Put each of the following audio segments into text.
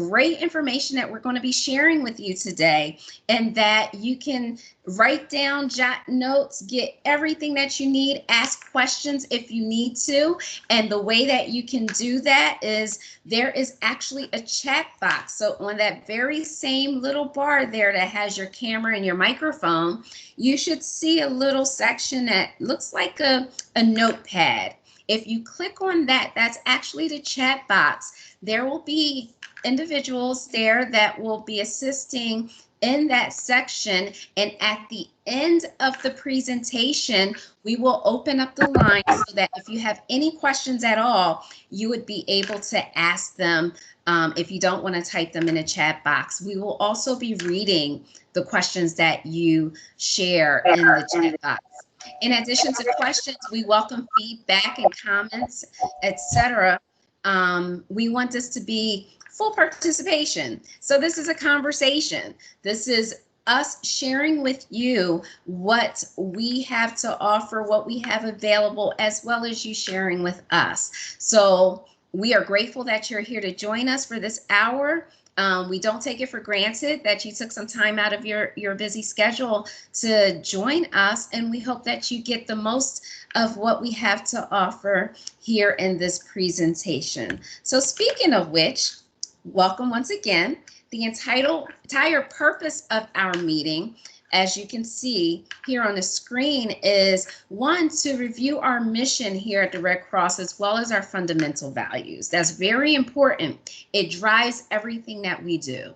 great information that we're going to be sharing with you today, and that you can write down, jot notes, get everything that you need, ask questions if you need to. And the way that you can do that is there is actually a chat box. So on that very same little bar there that has your camera and your microphone, you should see a little section that looks like a notepad. If you click on that, that's actually the chat box. There will be individuals there that will be assisting in that section, and at the end of the presentation, we will open up the line so that if you have any questions at all, you would be able to ask them if you don't want to type them in a chat box. We will also be reading the questions that you share in the chat box. In addition to questions, we welcome feedback and comments, etc. We want this to be full participation. So this is a conversation. This is us sharing with you what we have to offer, what we have available, as well as you sharing with us. So we are grateful that you're here to join us for this hour. We don't take it for granted that you took some time out of your busy schedule to join us, and we hope that you get the most of what we have to offer here in this presentation. So speaking of which, welcome once again. The entire purpose of our meeting, as you can see here on the screen, is one, to review our mission here at the Red Cross, as well as our fundamental values. That's very important. It drives everything that we do.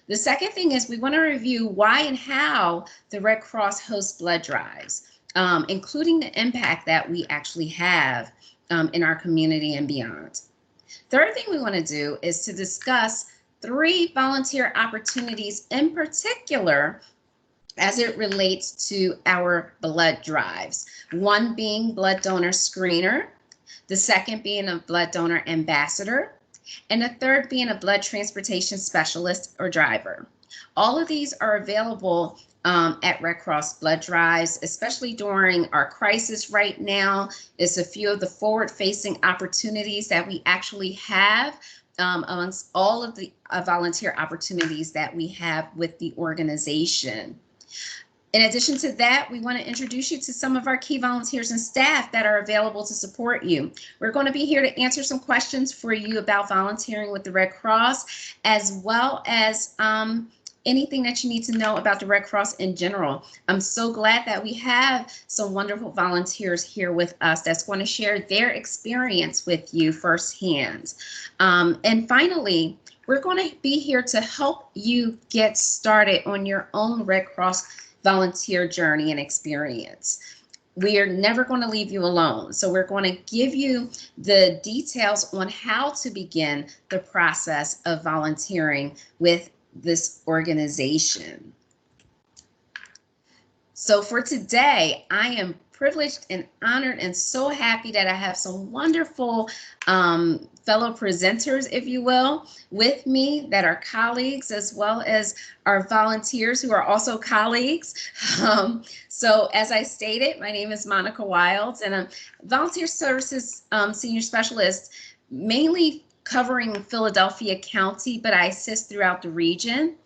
The second thing is we want to review why and how the Red Cross hosts blood drives, including the impact that we actually have in our community and beyond. Third thing we want to do is to discuss 3 volunteer opportunities in particular as it relates to our blood drives. One being blood donor screener, the second being a blood donor ambassador, and the third being a blood transportation specialist or driver. All of these are available at Red Cross blood drives, especially during our crisis right now. It's a few of the forward-facing opportunities that we actually have amongst all of the volunteer opportunities that we have with the organization. In addition to that, we want to introduce you to some of our key volunteers and staff that are available to support you. We're going to be here to answer some questions for you about volunteering with the Red Cross, as well as anything that you need to know about the Red Cross in general. I'm so glad that we have some wonderful volunteers here with us that's going to share their experience with you firsthand. And finally, we're going to be here to help you get started on your own Red Cross volunteer journey and experience. We are never going to leave you alone. So we're going to give you the details on how to begin the process of volunteering with this organization. So for today, I am privileged and honored and so happy that I have some wonderful fellow presenters, if you will, with me that are colleagues, as well as our volunteers who are also colleagues. So as I stated, my name is Monica Wilds, and I'm Volunteer Services Senior Specialist, mainly covering Philadelphia County, but I assist throughout the region.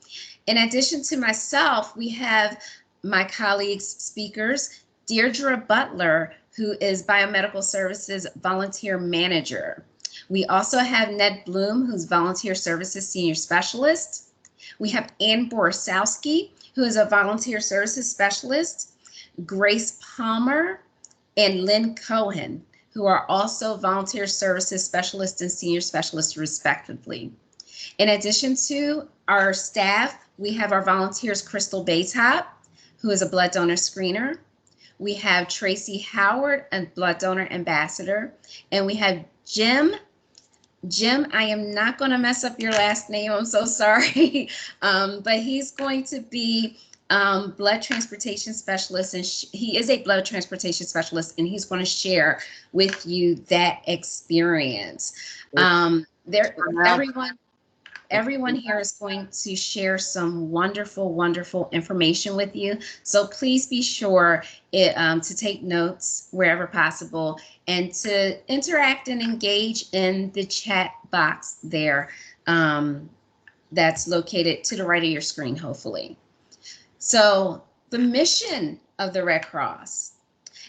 In addition to myself, we have my colleagues speakers, Deirdre Butler, who is Biomedical Services Volunteer Manager. We also have Ned Bloom, who's Volunteer Services Senior Specialist. We have Ann Borosowski, who is a Volunteer Services Specialist, Grace Palmer, and Lynn Cohen, who are also Volunteer Services Specialists and Senior Specialists, respectively. In addition to our staff, we have our volunteers, Crystal Baytop, who is a blood donor screener. We have Tracy Howard, a blood donor ambassador, and we have Jim. Jim, I am not going to mess up your last name, I'm so sorry, but he's going to be blood transportation specialist, and he is a blood transportation specialist, and he's going to share with you that experience. Everyone here is going to share some wonderful, wonderful information with you. So please be sure to take notes wherever possible and to interact and engage in the chat box there that's located to the right of your screen, hopefully. So the mission of the Red Cross.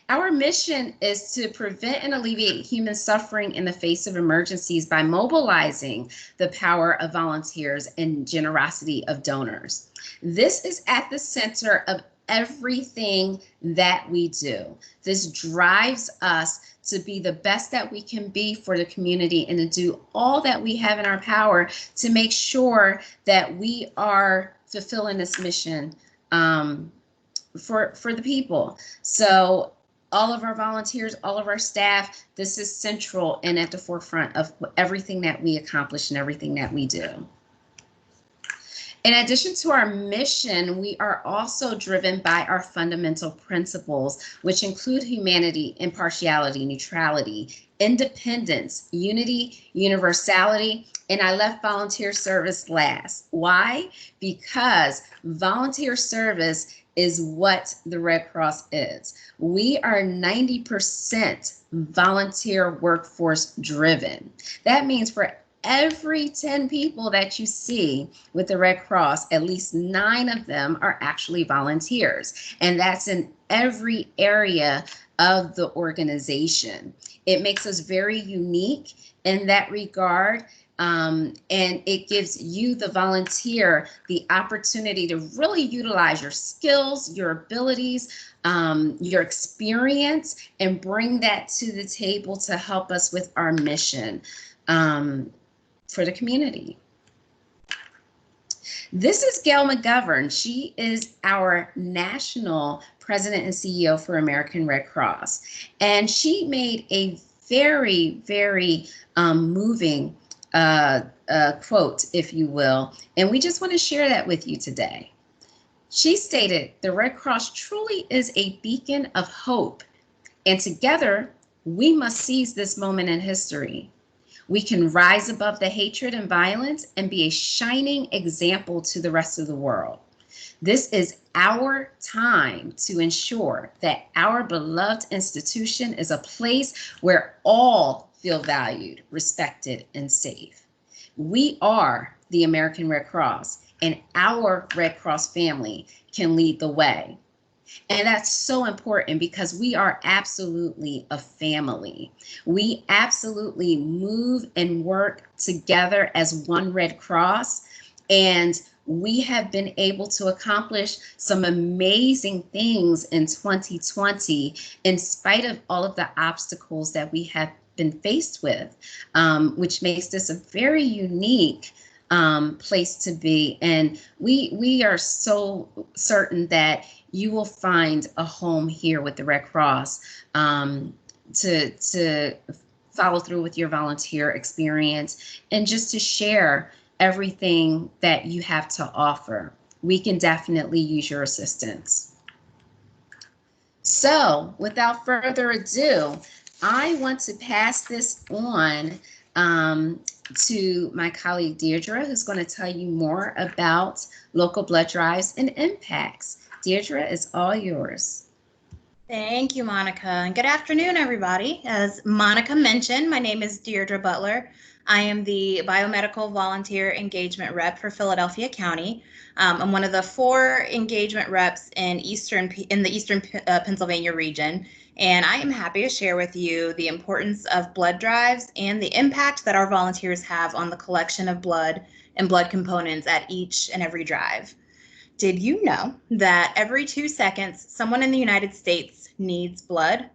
Our mission is to prevent and alleviate human suffering in the face of emergencies by mobilizing the power of volunteers and generosity of donors. This is at the center of everything that we do. This drives us to be the best that we can be for the community and to do all that we have in our power to make sure that we are fulfilling this mission for the people. So all of our volunteers, all of our staff, this is central and at the forefront of everything that we accomplish and everything that we do. In addition to our mission, we are also driven by our fundamental principles, which include humanity, impartiality, neutrality, independence, unity, universality, and I left volunteer service last. Why? Because volunteer service is what the Red Cross is. We are 90% volunteer workforce driven. That means for every 10 people that you see with the Red Cross, at least 9 of them are actually volunteers. And that's in every area of the organization. It makes us very unique in that regard. And it gives you, the volunteer, the opportunity to really utilize your skills, your abilities, your experience, and bring that to the table to help us with our mission for the community. This is Gail McGovern. She is our national president and CEO for American Red Cross. And she made a very, very moving quote, if you will, and we just want to share that with you today. She stated, "The Red Cross truly is a beacon of hope, and together we must seize this moment in history. We can rise above the hatred and violence and be a shining example to the rest of the world. This is our time to ensure that our beloved institution is a place where all feel valued, respected, and safe. We are the American Red Cross, and our Red Cross family can lead the way." And that's so important because we are absolutely a family. We absolutely move and work together as one Red Cross, and we have been able to accomplish some amazing things in 2020 in spite of all of the obstacles that we have been faced with, which makes this a very unique place to be. And we are so certain that you will find a home here with the Red Cross to follow through with your volunteer experience and just to share everything that you have to offer. We can definitely use your assistance. So without further ado, I want to pass this on to my colleague Deirdre, who's going to tell you more about local blood drives and impacts. Deirdre, it's all yours. Thank you, Monica, and good afternoon, everybody. As Monica mentioned, my name is Deirdre Butler. I am the Biomedical Volunteer Engagement Rep for Philadelphia County. I'm one of the 4 engagement reps in the Eastern Pennsylvania region, and I am happy to share with you the importance of blood drives and the impact that our volunteers have on the collection of blood and blood components at each and every drive. Did you know that every 2 seconds, someone in the United States needs blood?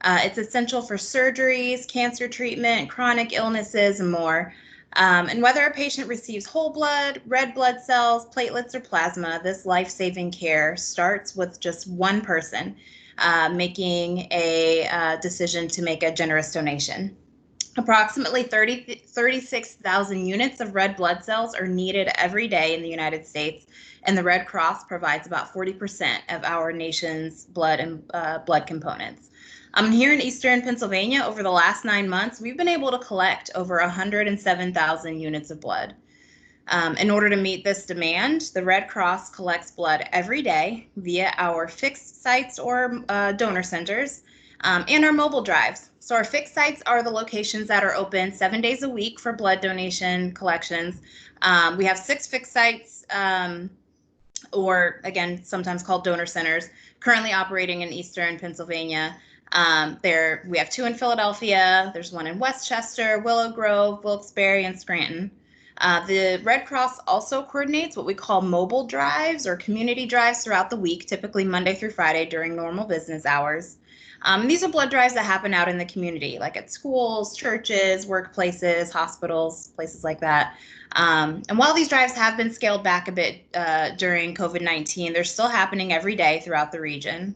It's essential for surgeries, cancer treatment, chronic illnesses, and more. And whether a patient receives whole blood, red blood cells, platelets, or plasma, this life-saving care starts with just one person making a decision to make a generous donation. Approximately 36,000 units of red blood cells are needed every day in the United States, and the Red Cross provides about 40% of our nation's blood and blood components. Here in Eastern Pennsylvania, over the last 9 months, we've been able to collect over 107,000 units of blood. In order to meet this demand, the Red Cross collects blood every day via our fixed sites or donor centers. and our mobile drives. So our fixed sites are the locations that are open 7 days a week for blood donation collections. We have 6 fixed sites, or again, sometimes called donor centers, currently operating in Eastern Pennsylvania. We have 2 in Philadelphia. There's 1 in Westchester, Willow Grove, Wilkes-Barre, and Scranton. The Red Cross also coordinates what we call mobile drives or community drives throughout the week, typically Monday through Friday during normal business hours. These are blood drives that happen out in the community, like at schools, churches, workplaces, hospitals, places like that. And while these drives have been scaled back a bit during COVID-19, they're still happening every day throughout the region.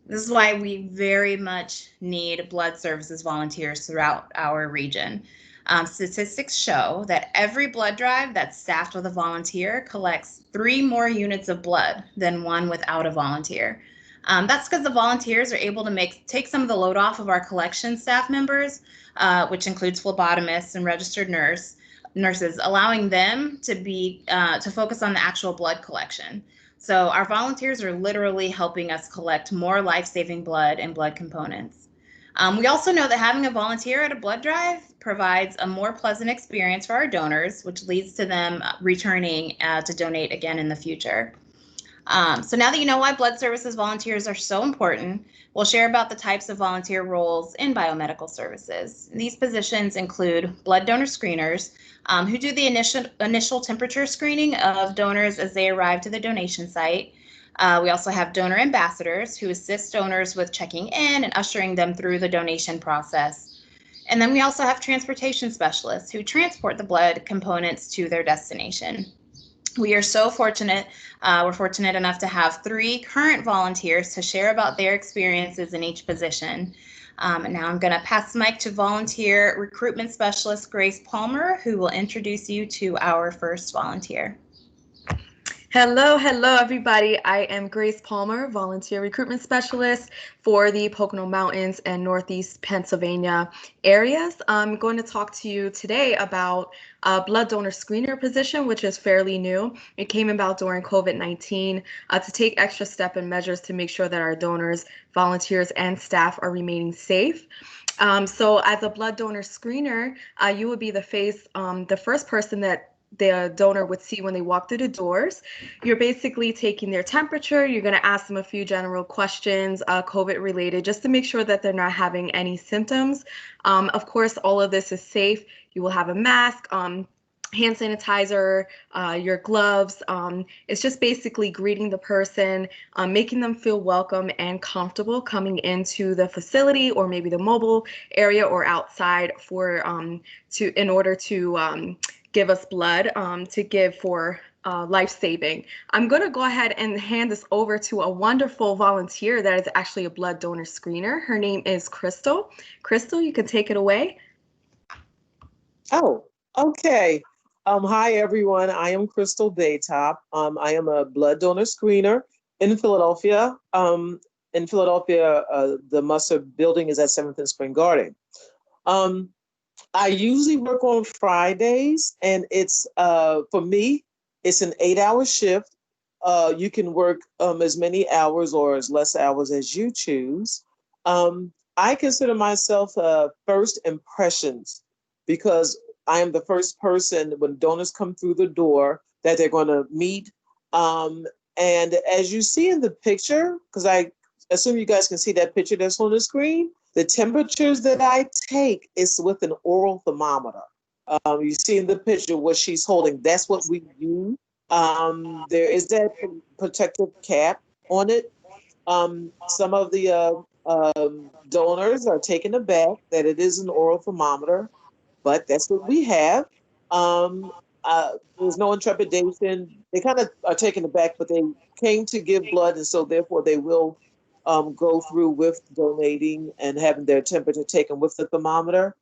This is why we very much need blood services volunteers throughout our region. Statistics show that every blood drive that's staffed with a volunteer collects 3 more units of blood than one without a volunteer. That's because the volunteers are able to take some of the load off of our collection staff members, which includes phlebotomists and registered nurses, allowing them to focus on the actual blood collection. So our volunteers are literally helping us collect more life-saving blood and blood components. We also know that having a volunteer at a blood drive provides a more pleasant experience for our donors, which leads to them returning to donate again in the future. So now that you know why blood services volunteers are so important, we'll share about the types of volunteer roles in biomedical services. These positions include blood donor screeners, who do the initial temperature screening of donors as they arrive to the donation site. We also have donor ambassadors who assist donors with checking in and ushering them through the donation process. And then we also have transportation specialists who transport the blood components to their destination. We are so fortunate. We're fortunate enough to have 3 current volunteers to share about their experiences in each position. And now I'm going to pass the mic to volunteer recruitment specialist Grace Palmer, who will introduce you to our first volunteer. Hello, everybody. I am Grace Palmer, volunteer recruitment specialist for the Pocono Mountains and Northeast Pennsylvania areas. I'm going to talk to you today about a blood donor screener position, which is fairly new. It came about during COVID-19 to take extra steps and measures to make sure that our donors, volunteers, and staff are remaining safe. So as a blood donor screener, you would be the first person that the donor would see when they walk through the doors. You're basically taking their temperature. You're going to ask them a few general questions, COVID related, just to make sure that they're not having any symptoms. Of course, all of this is safe. You will have a mask, hand sanitizer, your gloves. It's just basically greeting the person, making them feel welcome and comfortable coming into the facility or maybe the mobile area or outside in order to give us blood to give for life-saving. I'm going to go ahead and hand this over to a wonderful volunteer that is actually a blood donor screener. Her name is Crystal. Crystal, you can take it away. Oh, okay. Hi, everyone. I am Crystal Daytop. I am a blood donor screener in Philadelphia. The Musser building is at 7th and Spring Garden. I usually work on Fridays, and it's for me, it's an 8-hour shift. You can work as many hours or as less hours as you choose. I consider myself first impressions because I am the first person when donors come through the door that they're going to meet. And as you see in the picture, because I assume you guys can see that picture that's on the screen, the temperatures that I take is with an oral thermometer. You see in the picture what she's holding, that's what we use. There is that protective cap on it. Some of the donors are taken aback that it is an oral thermometer, but that's what we have. There's no intrepidation. They kind of are taken aback, but they came to give blood, and so therefore they will go through with donating and having their temperature taken with the thermometer.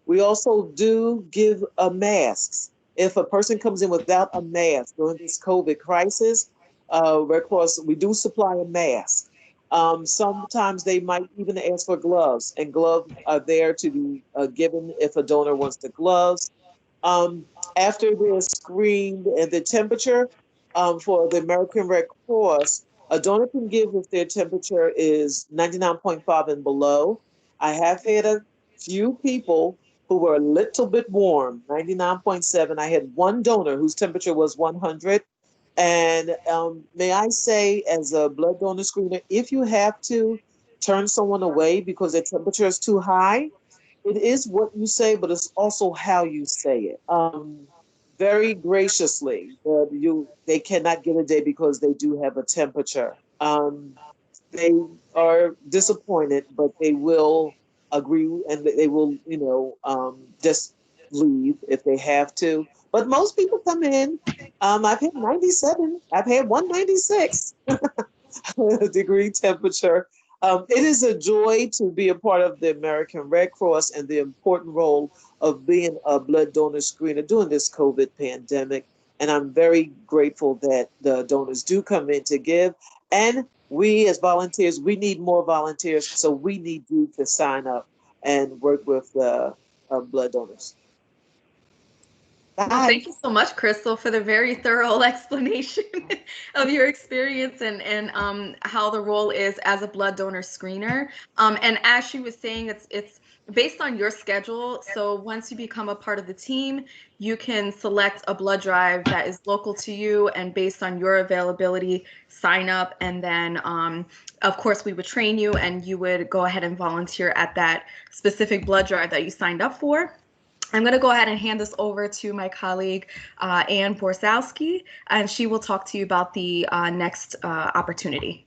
We also do give masks. If a person comes in without a mask during this COVID crisis, Red Cross, we do supply a mask. Sometimes they might even ask for gloves, and gloves are there to be given if a donor wants the gloves. After they're screened and the temperature for the American Red Cross, A donor can give if their temperature is 99.5 and below. I have had a few people who were a little bit warm, 99.7. I had one donor whose temperature was 100. And may I say, as a blood donor screener, if you have to turn someone away because their temperature is too high, it is what you say, but it's also how you say it. Very graciously, they cannot get a day because they do have a temperature. They are disappointed, but they will agree and they will, just leave if they have to. But most people come in. I've had 97. I've had 196 degree temperature. It is a joy to be a part of the American Red Cross and the important role of being a blood donor screener during this COVID pandemic. And I'm very grateful that the donors do come in to give. And we as volunteers, we need more volunteers. So we need you to sign up and work with the blood donors. Well, Bye. thank you so much, Crystal, for the very thorough explanation of your experience and how the role is as a blood donor screener. And as she was saying, it's based on your schedule. So once you become a part of the team, you can select a blood drive that is local to you, and based on your availability, sign up. And then, of course, we would train you, and you would go ahead and volunteer at that specific blood drive that you signed up for. I'm going to go ahead and hand this over to my colleague, Ann Borzowski, and she will talk to you about the next opportunity.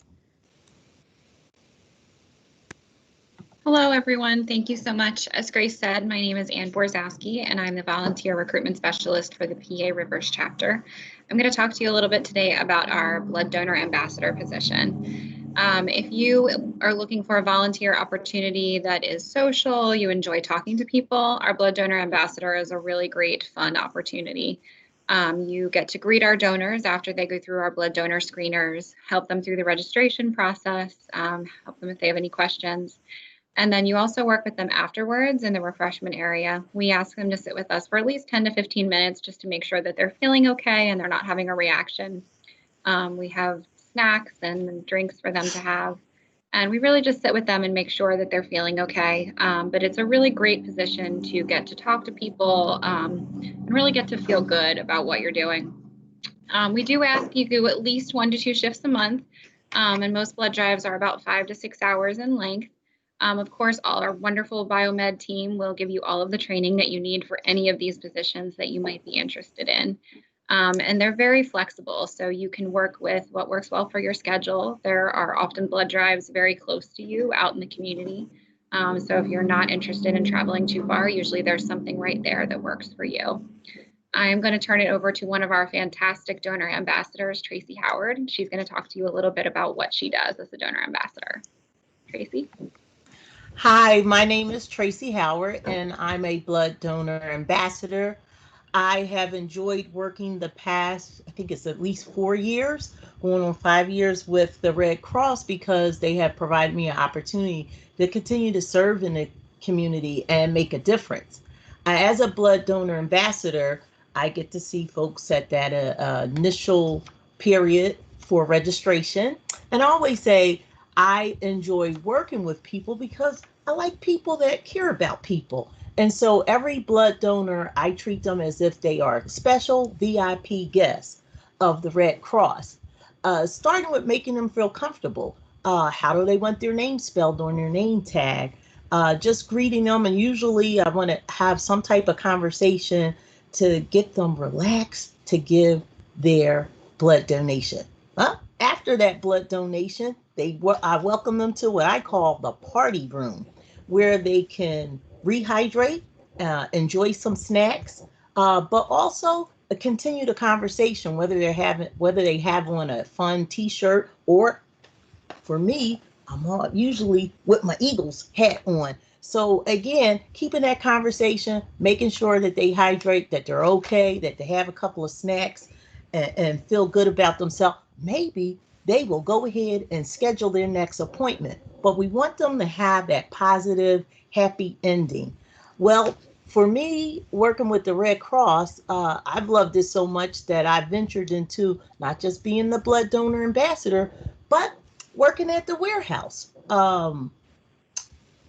Hello, everyone. Thank you so much. As Grace said, my name is Ann Borzowski, and I'm the Volunteer Recruitment Specialist for the PA Rivers chapter. I'm going to talk to you a little bit today about our Blood Donor Ambassador position. If you are looking for a volunteer opportunity that is social, you enjoy talking to people, our Blood Donor Ambassador is a really great, fun opportunity. You get to greet our donors after they go through our blood donor screeners, help them through the registration process, help them if they have any questions. And then you also work with them afterwards in the refreshment area. We ask them to sit with us for at least 10 to 15 minutes just to make sure that they're feeling okay and they're not having a reaction. We have snacks and drinks for them to have. And we really just sit with them and make sure that they're feeling okay. But it's a really great position to get to talk to people and really get to feel good about what you're doing. We do ask you to do at least 1 to 2 shifts a month. And most blood drives are about 5 to 6 hours in length. Of course, all our wonderful biomed team will give you all of the training that you need for any of these positions that you might be interested in. And they're very flexible, so you can work with what works well for your schedule. There are often blood drives very close to you out in the community. So if you're not interested in traveling too far, usually there's something right there that works for you. I'm going to turn it over to one of our fantastic donor ambassadors, Tracy Howard. She's going to talk to you a little bit about what she does as a donor ambassador. Tracy? Hi, my name is Tracy Howard, and I'm a blood donor ambassador. I have enjoyed working the past, I think it's at least 4 years, going on 5 years with the Red Cross, because they have provided me an opportunity to continue to serve in the community and make a difference. As a blood donor ambassador, I get to see folks at that initial period for registration. And I always say I enjoy working with people because I like people that care about people. And so every blood donor, I treat them as if they are special VIP guests of the Red Cross, starting with making them feel comfortable. How do they want their name spelled on their name tag? Just greeting them. And usually I want to have some type of conversation to get them relaxed to give their blood donation. After that blood donation, I welcome them to what I call the party room, where they can rehydrate, enjoy some snacks, but also continue the conversation, whether they have on a fun T-shirt, or for me, I'm usually with my Eagles hat on. So again, keeping that conversation, making sure that they hydrate, that they're okay, that they have a couple of snacks and feel good about themselves. Maybe they will go ahead and schedule their next appointment, but we want them to have that positive, happy ending. Well, for me, working with the Red Cross, I've loved it so much that I ventured into not just being the blood donor ambassador, but working at the warehouse,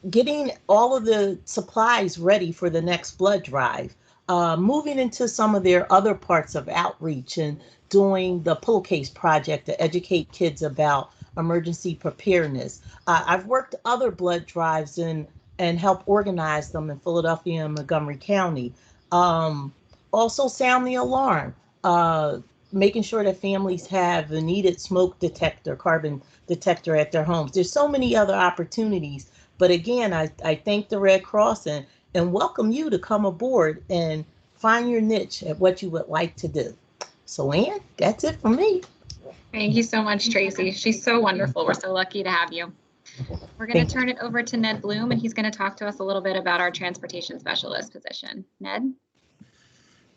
getting all of the supplies ready for the next blood drive, moving into some of their other parts of outreach and doing the pillowcase project to educate kids about emergency preparedness. I've worked other blood drives and helped organize them in Philadelphia and Montgomery County. Also sound the alarm, making sure that families have the needed smoke detector, carbon detector at their homes. There's so many other opportunities. But again, I thank the Red Cross and welcome you to come aboard and find your niche at what you would like to do. So, Ann, that's it for me. Thank you so much, Tracy. She's so wonderful. We're so lucky to have you. We're going to turn it over to Ned Bloom, and he's going to talk to us a little bit about our transportation specialist position. Ned?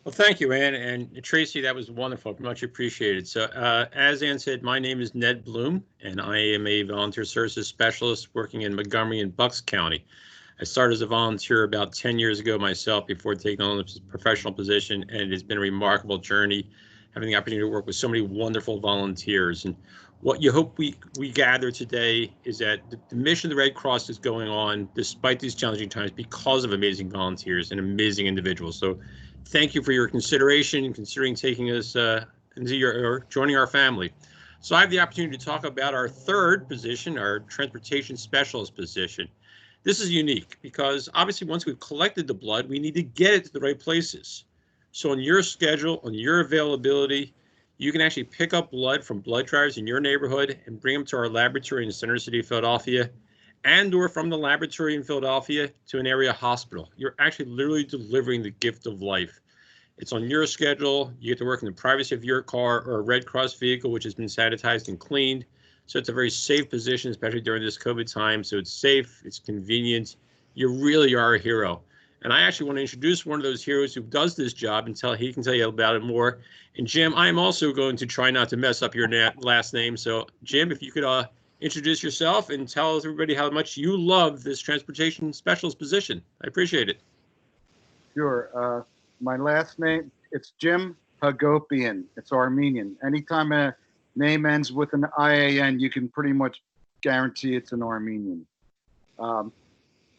Well, thank you, Ann. And Tracy, that was wonderful. Much appreciated. So as Ann said, my name is Ned Bloom, and I am a volunteer services specialist working in Montgomery and Bucks County. I started as a volunteer about 10 years ago myself before taking on this professional position, and it has been a remarkable journey, having the opportunity to work with so many wonderful volunteers. And what you hope we gather today is that the mission of the Red Cross is going on despite these challenging times because of amazing volunteers and amazing individuals. So thank you for your consideration and considering taking us into joining our family. So I have the opportunity to talk about our third position, our transportation specialist position. This is unique because obviously once we've collected the blood, we need to get it to the right places. So on your schedule, on your availability, you can actually pick up blood from blood drives in your neighborhood and bring them to our laboratory in the center city of Philadelphia, and or from the laboratory in Philadelphia to an area hospital. You're actually literally delivering the gift of life. It's on your schedule. You get to work in the privacy of your car or a Red Cross vehicle, which has been sanitized and cleaned. So it's a very safe position, especially during this COVID time. So it's safe, it's convenient. You really are a hero. And I actually want to introduce one of those heroes who does this job and he can tell you about it more. And Jim, I am also going to try not to mess up your last name. So Jim, if you could introduce yourself and tell everybody how much you love this transportation specialist position. I appreciate it. Sure. My last name, it's Jim Hagopian. It's Armenian. Anytime a name ends with an IAN, you can pretty much guarantee it's an Armenian.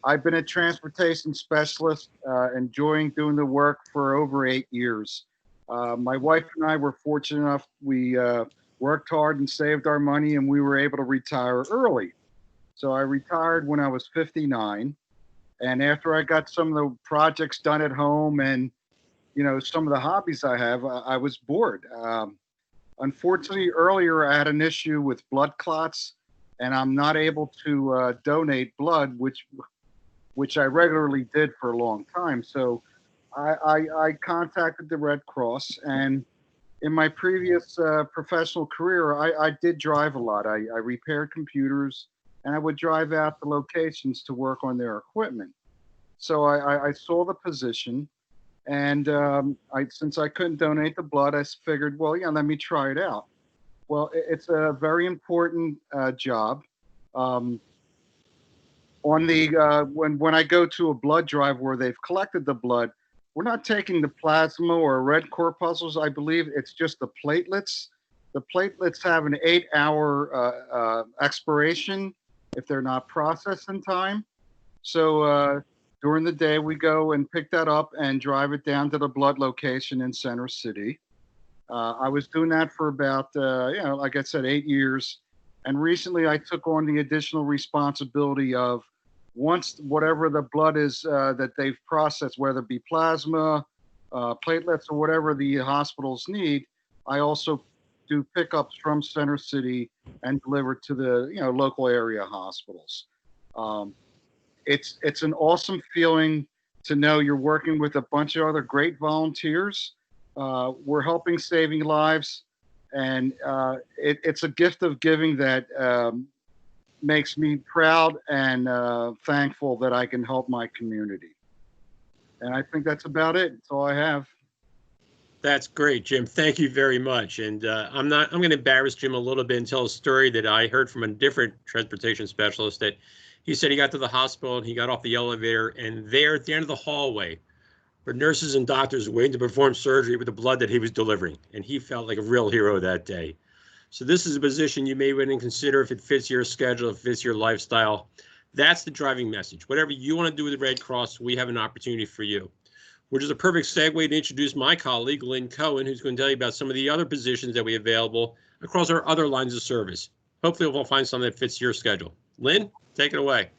I've been a transportation specialist, enjoying doing the work for over 8 years. My wife and I were fortunate enough, we worked hard and saved our money, and we were able to retire early. So I retired when I was 59. And after I got some of the projects done at home and, you know, some of the hobbies I have, I was bored. Unfortunately, earlier I had an issue with blood clots, and I'm not able to donate blood, which I regularly did for a long time. So I contacted the Red Cross, and in my previous professional career, I did drive a lot. I repaired computers, and I would drive out to locations to work on their equipment. So I saw the position, and since I couldn't donate the blood, I figured, well, yeah, let me try it out. Well, it's a very important job. On the when I go to a blood drive where they've collected the blood, we're not taking the plasma or red corpuscles. I believe it's just the platelets. The platelets have an 8-hour expiration if they're not processed in time. So during the day, we go and pick that up and drive it down to the blood location in Center City. I was doing that for about, like I said, 8 years. And recently I took on the additional responsibility of once whatever the blood is that they've processed, whether it be plasma, platelets, or whatever the hospitals need, I also do pickups from Center City and deliver to the local area hospitals. It's an awesome feeling to know you're working with a bunch of other great volunteers. We're helping saving lives, and it's a gift of giving that makes me proud and thankful that I can help my community. And I think that's about it. That's all I have. That's great, Jim. Thank you very much. And I'm going to embarrass Jim a little bit and tell a story that I heard from a different transportation specialist that he said he got to the hospital and he got off the elevator, and there at the end of the hallway were nurses and doctors waiting to perform surgery with the blood that he was delivering. And he felt like a real hero that day. So this is a position you may want to consider if it fits your schedule, if it fits your lifestyle. That's the driving message. Whatever you want to do with the Red Cross, we have an opportunity for you. Which is a perfect segue to introduce my colleague, Lynn Cohen, who's going to tell you about some of the other positions that we have available across our other lines of service. Hopefully we'll find something that fits your schedule. Lynn, take it away.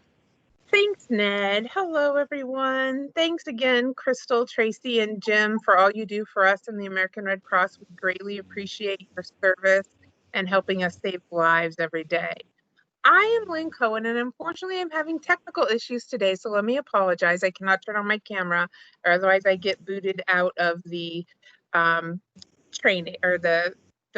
Thanks, Ned. Hello, everyone. Thanks again, Crystal, Tracy, and Jim, for all you do for us in the American Red Cross. We greatly appreciate your service and helping us save lives every day. I am Lynn Cohen, and unfortunately, I'm having technical issues today, so let me apologize. I cannot turn on my camera, or otherwise I get booted out of the training or the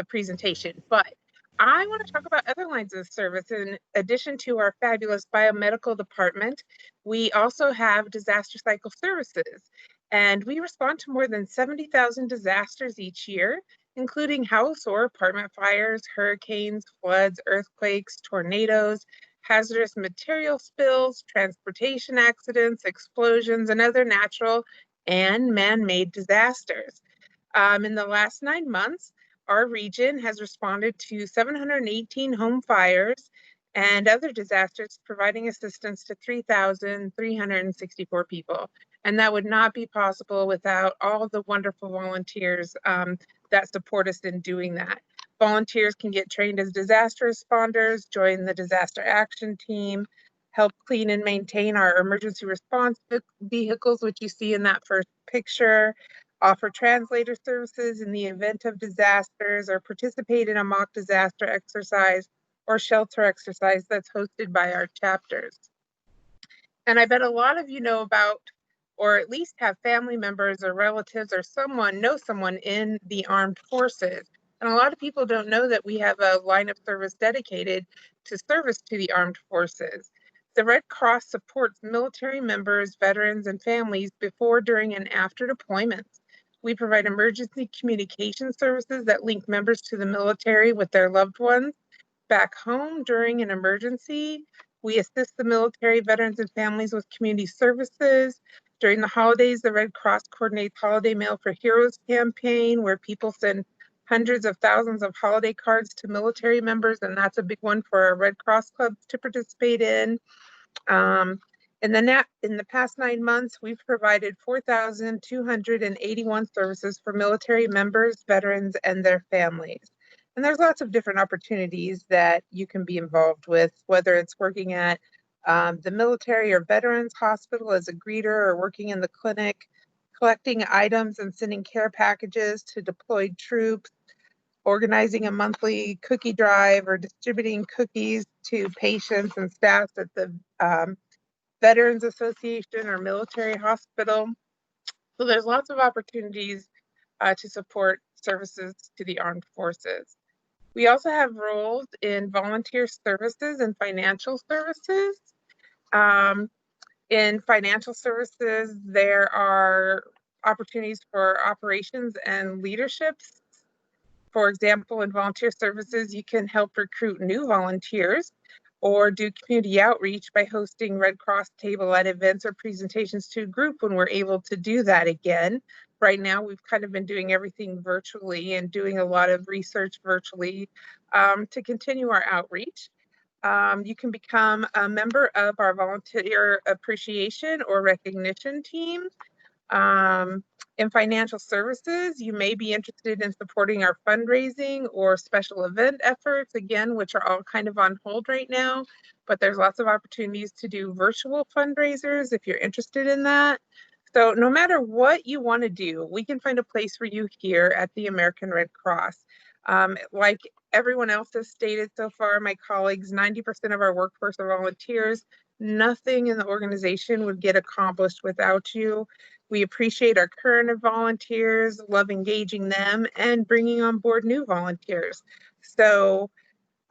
presentation. But I want to talk about other lines of service. In addition to our fabulous biomedical department, we also have disaster cycle services, and we respond to more than 70,000 disasters each year, including house or apartment fires, hurricanes, floods, earthquakes, tornadoes, hazardous material spills, transportation accidents, explosions, and other natural and man-made disasters. In the last 9 months, our region has responded to 718 home fires and other disasters, providing assistance to 3,364 people. And that would not be possible without all the wonderful volunteers that support us in doing that. Volunteers can get trained as disaster responders, join the disaster action team, help clean and maintain our emergency response vehicles, which you see in that first picture, offer translator services in the event of disasters, or participate in a mock disaster exercise or shelter exercise that's hosted by our chapters. And I bet a lot of you know about, or at least have family members or relatives or know someone in the armed forces. And a lot of people don't know that we have a line of service dedicated to service to the armed forces. The Red Cross supports military members, veterans, and families before, during, and after deployments. We provide emergency communication services that link members to the military with their loved ones back home during an emergency. We assist the military, veterans, and families with community services. During the holidays, the Red Cross coordinates Holiday Mail for Heroes campaign, where people send hundreds of thousands of holiday cards to military members, and that's a big one for our Red Cross clubs to participate in. In the past 9 months, we've provided 4,281 services for military members, veterans, and their families. And there's lots of different opportunities that you can be involved with, whether it's working at the military or veterans hospital as a greeter, or working in the clinic, collecting items and sending care packages to deployed troops, organizing a monthly cookie drive, or distributing cookies to patients and staff at the Veterans Association or military hospital. So there's lots of opportunities to support services to the armed forces. We also have roles in volunteer services and financial services. In financial services, there are opportunities for operations and leadership. For example, in volunteer services, you can help recruit new volunteers or do community outreach by hosting Red Cross table at events or presentations to a group when we're able to do that again. Right now, we've kind of been doing everything virtually and doing a lot of research virtually to continue our outreach. You can become a member of our volunteer appreciation or recognition team. In financial services, you may be interested in supporting our fundraising or special event efforts, again, which are all kind of on hold right now, but there's lots of opportunities to do virtual fundraisers if you're interested in that. So no matter what you want to do, we can find a place for you here at the American Red Cross. Like everyone else has stated so far, my colleagues, 90% of our workforce are volunteers. Nothing in the organization would get accomplished without you. We appreciate our current volunteers, love engaging them, and bringing on board new volunteers. So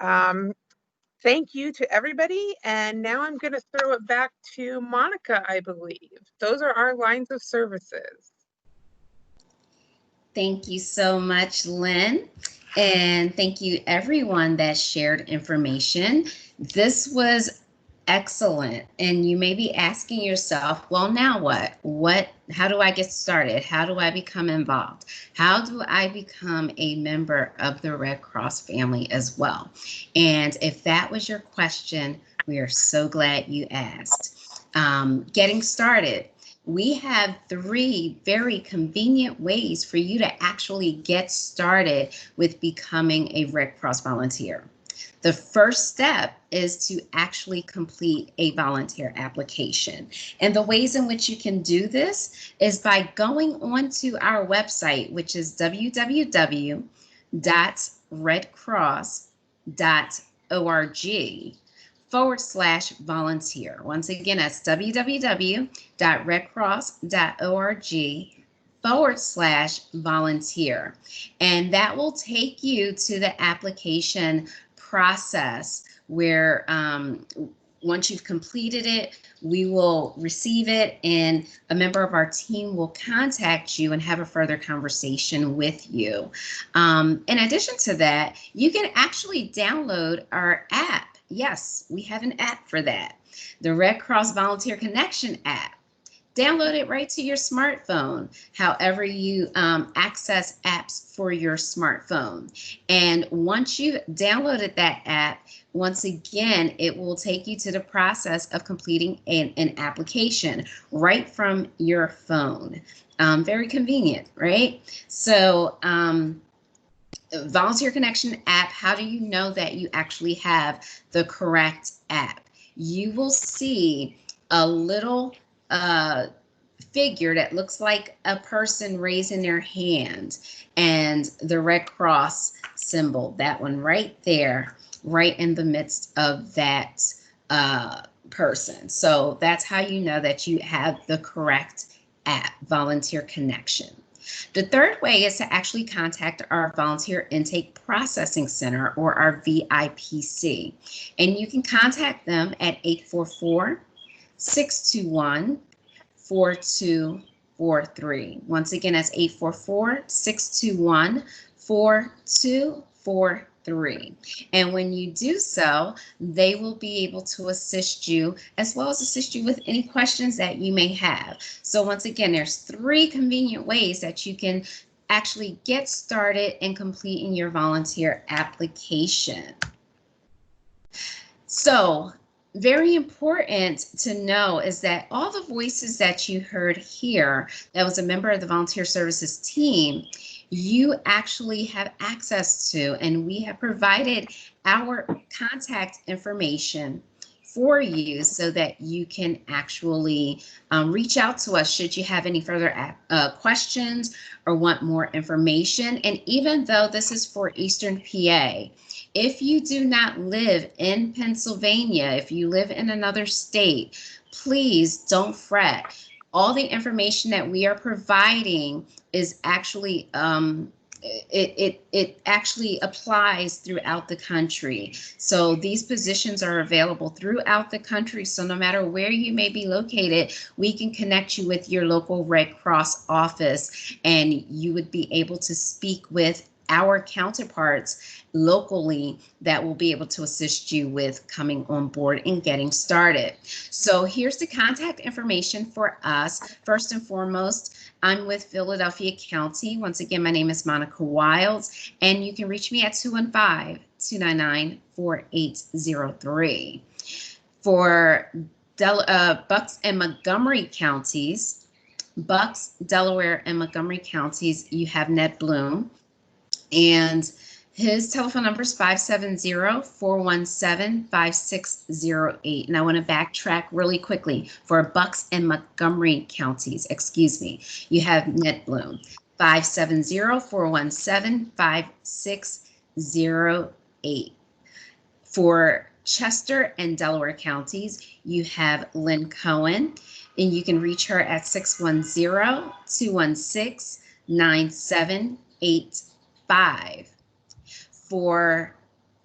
thank you to everybody. And now I'm going to throw it back to Monica, I believe. Those are our lines of services. Thank you so much, Lynn. And thank you everyone that shared information. This was excellent. And you may be asking yourself, well, now what? What how do I get started? How do I become involved? How do I become a member of the Red Cross family as well? And if that was your question, we are so glad you asked. Getting started. We have 3 very convenient ways for you to actually get started with becoming a Red Cross volunteer. The first step is to actually complete a volunteer application. And the ways in which you can do this is by going onto our website, which is www.redcross.org/volunteer. Once again, that's www.redcross.org/volunteer. And that will take you to the application process where once you've completed it, we will receive it and a member of our team will contact you and have a further conversation with you. In addition to that, you can actually download our app. Yes, we have an app for that. The Red Cross Volunteer Connection app. Download it right to your smartphone, however you access apps for your smartphone. And once you've downloaded that app, once again, it will take you to the process of completing an application right from your phone. Very convenient, right? So Volunteer Connection app, how do you know that you actually have the correct app? You will see a little figure that looks like a person raising their hand and the Red Cross symbol, that one right there, right in the midst of that person. So that's how you know that you have the correct app, Volunteer Connection. The third way is to actually contact our Volunteer Intake Processing Center, or our VIPC. And you can contact them at 844-621-4243. Once again, that's 844-621-4243. And when you do so, they will be able to assist you as well as assist you with any questions that you may have. So once again, there's 3 convenient ways that you can actually get started in completing your volunteer application. So very important to know is that all the voices that you heard here, that was a member of the volunteer services team, you actually have access to, and we have provided our contact information for you so that you can actually reach out to us should you have any further questions or want more information. And even though this is for Eastern PA, if you do not live in Pennsylvania, if you live in another state, please don't fret. All the information that we are providing is actually, it actually applies throughout the country. So these positions are available throughout the country. So no matter where you may be located, we can connect you with your local Red Cross office, and you would be able to speak with our counterparts locally that will be able to assist you with coming on board and getting started. So here's the contact information for us. First and foremost, I'm with Philadelphia County. Once again, my name is Monica Wilds, and you can reach me at 215-299-4803. For Bucks and Montgomery counties, Bucks, Delaware, and Montgomery counties, you have Ned Bloom. And his telephone number is 570-417-5608. And I want to backtrack really quickly. For Bucks and Montgomery counties, excuse me, you have Ned Bloom, 570-417-5608. For Chester and Delaware counties, you have Lynn Cohen, and you can reach her at 610-216-9785. For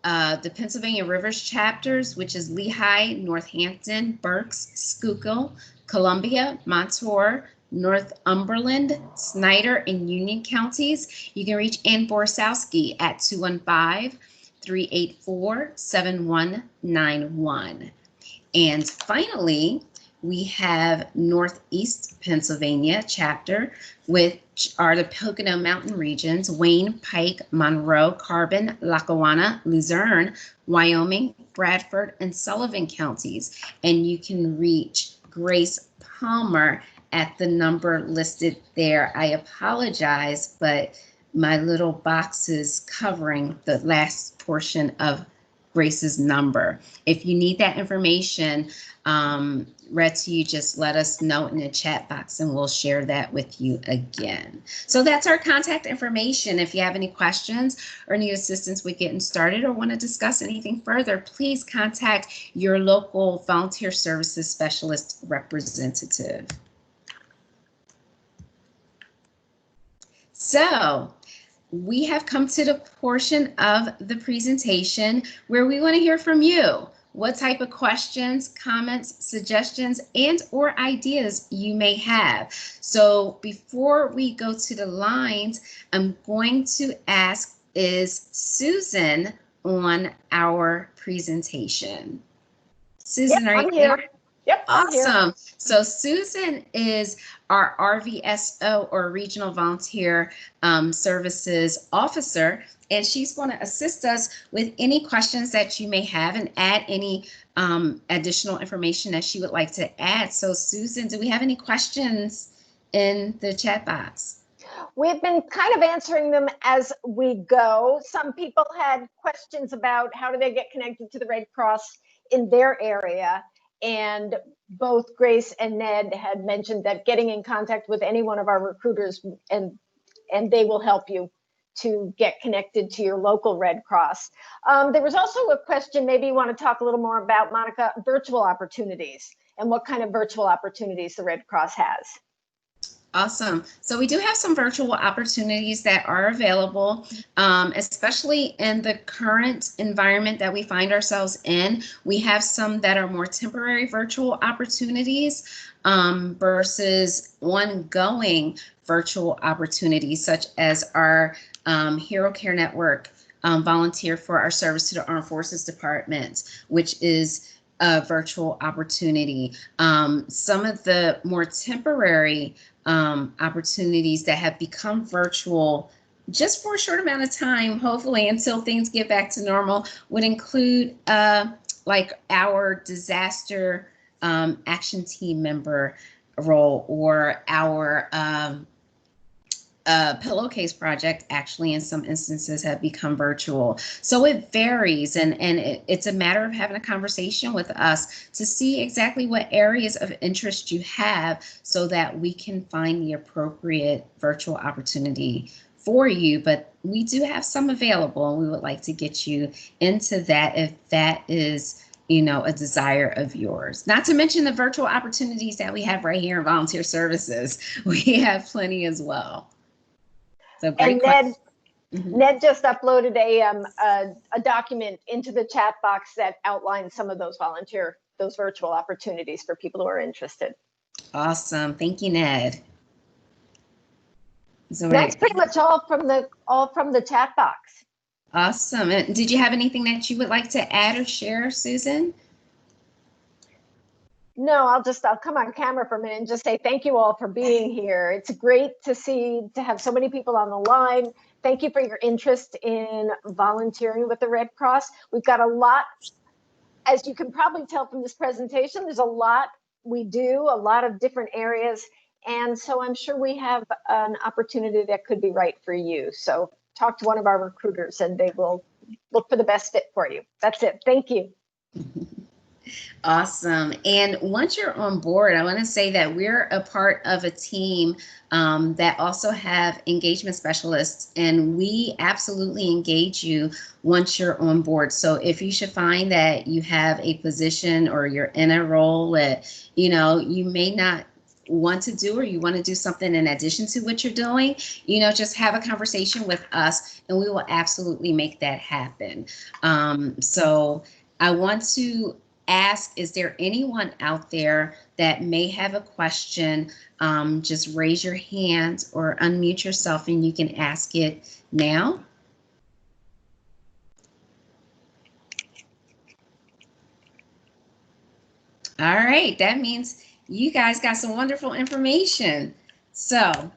the Pennsylvania Rivers chapters, which is Lehigh, Northampton, Berks, Schuylkill, Columbia, Montour, Northumberland, Snyder, and Union counties, you can reach Ann Borsowski at 215-384-7191. And finally, we have Northeast Pennsylvania chapter, which are the Pocono Mountain regions: Wayne, Pike, Monroe, Carbon, Lackawanna, Luzerne, Wyoming, Bradford, and Sullivan counties. And you can reach Grace Palmer at the number listed there. I apologize, but my little box is covering the last portion of Grace's number. If you need that information read to you, just let us know in the chat box and we'll share that with you again. So that's our contact information. If you have any questions or need assistance with getting started or want to discuss anything further, please contact your local volunteer services specialist representative. So we have come to the portion of the presentation where we want to hear from you. What type of questions, comments, suggestions, and or ideas you may have. So before we go to the lines, I'm going to ask, is Susan on our presentation? Susan, yep, are I'm you here? Yep, I'm here. Awesome. So Susan is our RVSO, or Regional Volunteer Services Officer, and she's going to assist us with any questions that you may have and add any additional information that she would like to add. So Susan, do we have any questions in the chat box? We've been kind of answering them as we go. Some people had questions about how do they get connected to the Red Cross in their area. And both Grace and Ned had mentioned that getting in contact with any one of our recruiters and they will help you to get connected to your local Red Cross. There was also a question, maybe you want to talk a little more about, Monica, virtual opportunities and what kind of virtual opportunities the Red Cross has. Awesome. So we do have some virtual opportunities that are available, especially in the current environment that we find ourselves in. We have some that are more temporary virtual opportunities versus ongoing virtual opportunities, such as our Hero Care Network volunteer for our Service to the Armed Forces Department, which is a virtual opportunity. Some of the more temporary opportunities that have become virtual just for a short amount of time, hopefully until things get back to normal, would include like our disaster action team member role, or our pillowcase project actually in some instances have become virtual. So it varies, and it's a matter of having a conversation with us to see exactly what areas of interest you have so that we can find the appropriate virtual opportunity for you. But we do have some available, and we would like to get you into that if that is, you know, a desire of yours. Not to mention the virtual opportunities that we have right here in volunteer services. We have plenty as well. So great. And Ned just uploaded a document into the chat box that outlines some of those virtual opportunities for people who are interested. Awesome. Thank you, Ned. So that's pretty much all from the chat box. Awesome. And did you have anything that you would like to add or share, Susan? No, I'll come on camera for a minute and just say thank you all for being here. It's great to have so many people on the line. Thank you for your interest in volunteering with the Red Cross. We've got a lot, as you can probably tell from this presentation, there's a lot we do, a lot of different areas. And so I'm sure we have an opportunity that could be right for you. So talk to one of our recruiters and they will look for the best fit for you. That's it. Thank you. Awesome. And once you're on board, I want to say that we're a part of a team that also have engagement specialists, and we absolutely engage you once you're on board. So if you should find that you have a position or you're in a role that, you know, you may not want to do, or you want to do something in addition to what you're doing, you know, just have a conversation with us and we will absolutely make that happen. So I want to ask, is there anyone out there that may have a question? Just raise your hand or unmute yourself and you can ask it now. All right, that means You guys got some wonderful information. So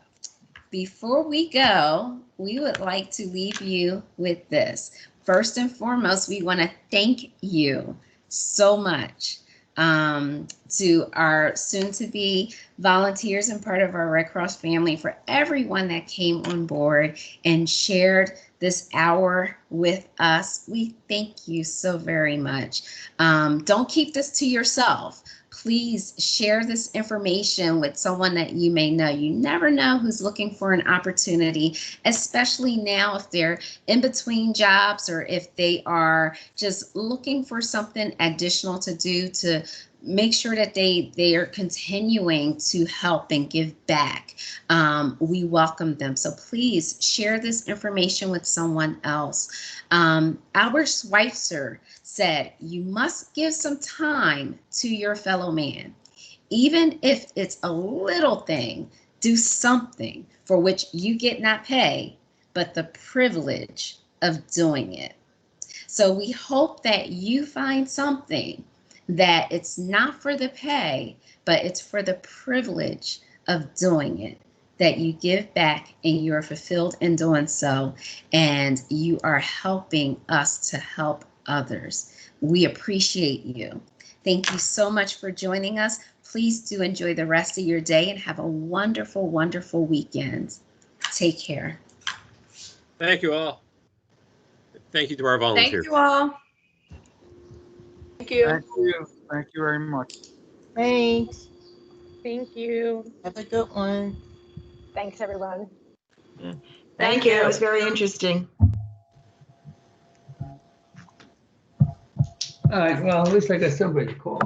before we go, we would like to leave you with this. First and foremost, we want to thank you so much to our soon-to-be volunteers and part of our Red Cross family, for everyone that came on board and shared this hour with us. We thank you so very much. Don't keep this to yourself. Please share this information with someone that you may know. You never know who's looking for an opportunity, especially now if they're in between jobs or if they are just looking for something additional to do to make sure that they are continuing to help and give back. We welcome them. So please share this information with someone else. Albert Schweitzer said, you must give some time to your fellow man. Even if it's a little thing, do something for which you get not pay, but the privilege of doing it. So we hope that you find something that it's not for the pay, but it's for the privilege of doing it, that you give back and you're fulfilled in doing so, and you are helping us to help others. We appreciate you. Thank you so much for joining us. Please do enjoy the rest of your day and have a wonderful, wonderful weekend. Take care. Thank you all. Thank you to our volunteers. Thank you all. Thank you. Thank you. Thank you very much. Thanks. Thank you. Have a good one. Thanks, everyone. Thank you. It was very interesting. All right, well, at least I got somebody to call.